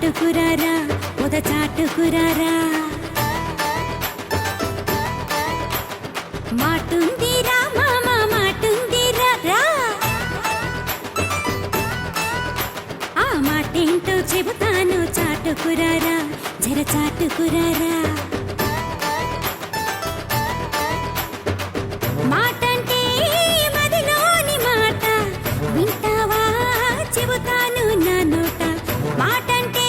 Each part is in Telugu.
చాటుకురారా పొద చాటుకురారా మాటుందిరా మామ మాటుందిరా రా ఆ మాటేంటో చెబుతాను చాటుకురారా జర చాటుకురారా మాటంటే మదిలోని మాట వింటావా చెబుతాను నా నోట మాటంటే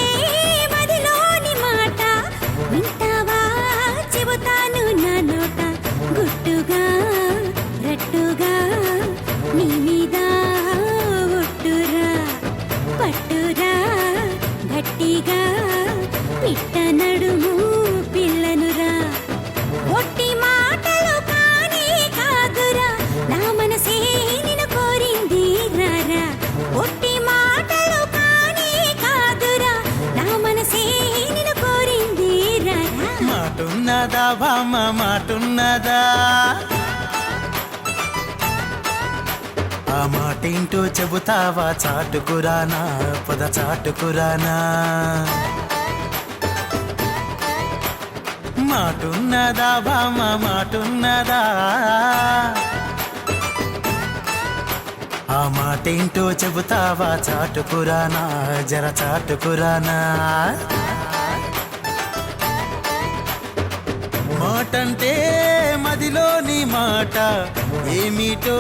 మదిలోని మాట వింటావా చెబుతాను నా నోట గుట్టుగా రట్టుగా నీ మీద ఒట్టురా పట్టురా గట్టిగా పిట్ట నడుము పిల్లనురా ఒట్టి మాటలు కానే కాదురా నా మనసే నిన్ను కోరింది రారా ఒట్టి మాటలు కానే కాదురా నా మనసే నిన్ను కోరింది రారా మాటున్నదా బామ్మ మాటున్నదా ఆ మాటేంటో చెబుతావా చాటుకురానా పొద చాటుకురానా మాటున్నదా బామ్మ మాటున్నదా ఆ మాటేంటో చెబుతావా చాటుకురానా జర చాటుకురానా మాటంటే మదిలోని మాట ఏమిటో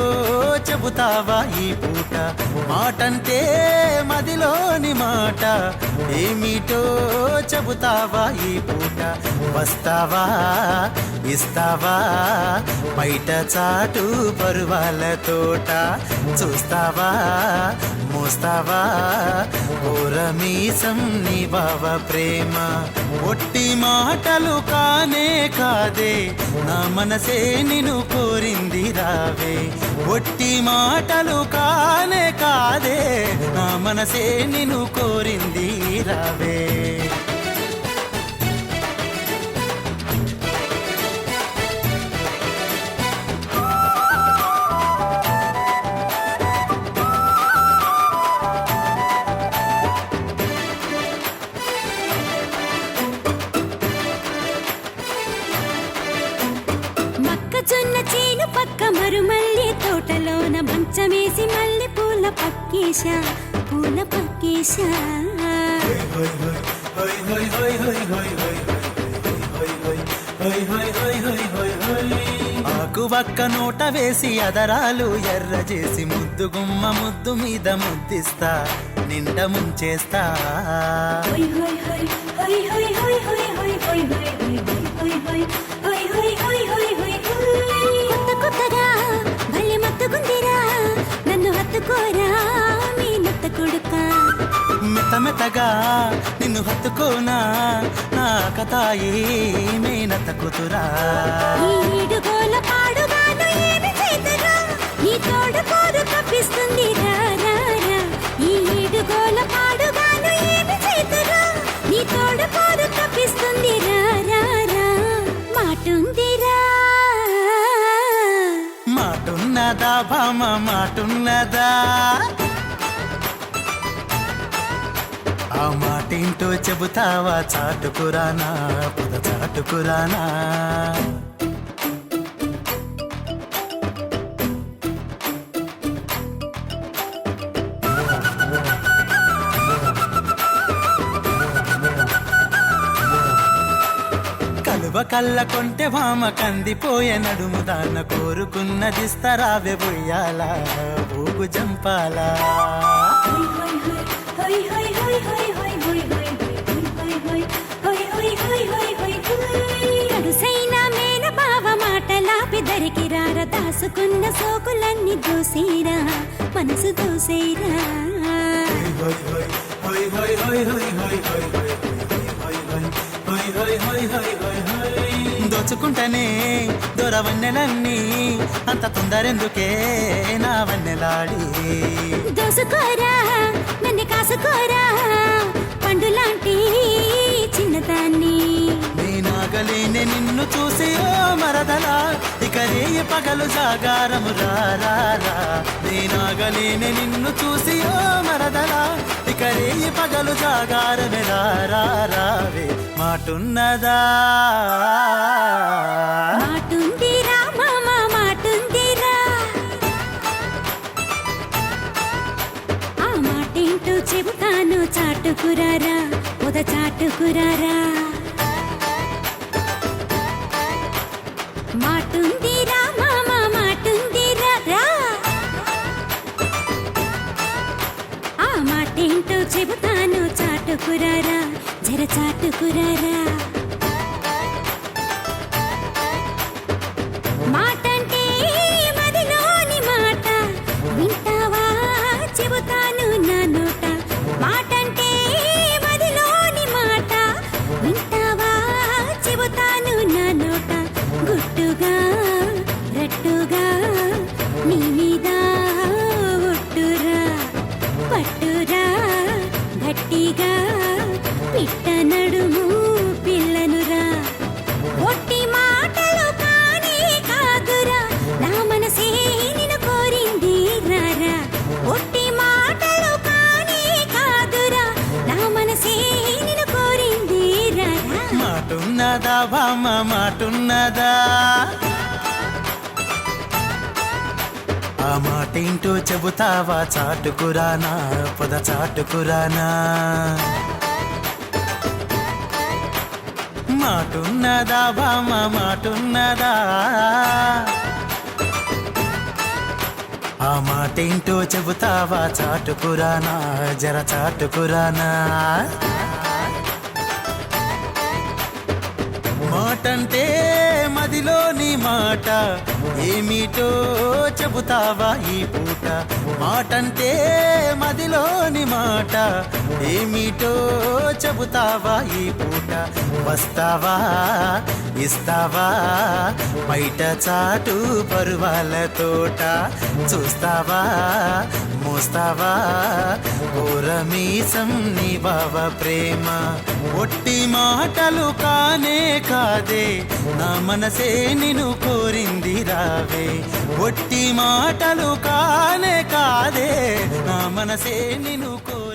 చెబుతావా ఈ పూట మాటంటే మదిలోని మాట ఏమిటో చెబుతావా ఈ పూట వస్తావా ఇస్తావా బయట చాటు పరువాల తోట చూస్తావా మోస్తావా ఓరమీసం నీ బావ ప్రేమ ఒట్టి మాటలు కానే కాదే నా మనసే నిన్ను కోరింది రావే ఒట్టి మాటలు కానే కాదే నా మనసే నిన్ను కోరింది రావే మొక్కజొన్న చేను పక్క మరుమల్లి తోటలోన మంచమేసి మల్లె పూల పక్కేశా పూల పక్కేశా ఆకు వక్క నోట వేసి అదరాలు ఎర్ర చేసి ముద్దు గుమ్మ ముద్దు మీద ముద్దిస్తా నిండ ముంచేస్తా కొత్త కొత్తగా భలే మత్తుకుందిరా నన్ను హత్తుకోరా మీ నత్త కొడుకా మెత్త మెత్తగా నిన్ను హత్తుకోనా నా కథాయి మేనత్త కూతురా ఈడుగోల పాడుగాను ఏమి చేతురా నీ తోడు కోరు కప్పిస్తుంది రా రా రా ఈడుగోల పాడుగాను ఏమి చేతురా నీ తోడు కోరు కప్పిస్తుంది రా రా రా మాటుందిరా మాటున్నదా భామ మాటున్నదా ఆ మాటేంటో చెబుతావా చాటుకురానా పొద చాటుకురానా కలువ కళ్ళ కొంటె భామ కందిపోయే నడుము దాన్న కోరుకున్నదిస్తరావే బొయ్యాలా ఊగు జంపాలా కడుసైన మేన బావ మాటలాపి దరికి రార దాసుకున్న సోకులన్నీ దోసేరా మనసు దోసేరా దోచుకుంటనే దొరవన్నెలన్నీ అంత తొందరెందుకే నా వన్నెలాడి దోసుకోరా నన్ను కాసుకోరా పండులాంటి చిన్నదాన్ని నేనాగలేనే నిన్ను చూసి ఓ మరదలా ఇక రేయి పగలు జాగారము రారా నేనాగలేనే నిన్ను చూసి ఓ మరదలా ఇక రేయి పగలు జాగారమే రావే మాటున్నదా మాటుందిరా మామ మాటుందిరా ఆ మాటేంటో చెబుతాను చాటుకురారా ఉద చాటుకురారా మాటుందిరా మామ మాటుందిరా రా ఆ మాటేంటో చెబుతాను చాటుకురారా జర చాటుకురారా మాటంటే మదిలోని మాట వింటావా చెబుతాను నా నోట మాటంటే మదిలోని మాట వింటావా చెబుతాను నా నోట గుట్టుగా రట్టుగా నీ మీద ఒట్టురా పట్టురా గట్టిగా పిట్ట నడుము పిల్లనురా ఒట్టి మాటలు కానే కాదురా నా మనసే నిన్ను కోరింది రారా ఒట్టి మాటలు కానే కాదురా నా మనసే నిన్ను కోరింది రారా మాటున్నదా బామ్మ మాటున్నదా ఆ మాటేంటో చెబుతావా చాటుకురానా పొద చాటుకురానా మాటున్నదా బామ్మ మాటున్నదా ఆ మాటేంటో చెబుతావా చాటుకురానా జర చాటుకురానా మాటంటే మదిలోని మాట ఏమిటో చెబుతావా ఈ పూట మాటంటే మదిలోని మాట ఏమిటో చెబుతావా ఈ పూట వస్తావా ఇస్తావా బయట చాటు పరువాల తోట చూస్తావా మోస్తావా ఓరమీసం నీ బావ ప్రేమ ఒట్టి మాటలు కానే కాదే నా మనసే నిన్ను కోరింది రావే ఒట్టి మాటలు కానే కాదే నా మనసే నిన్ను కోరి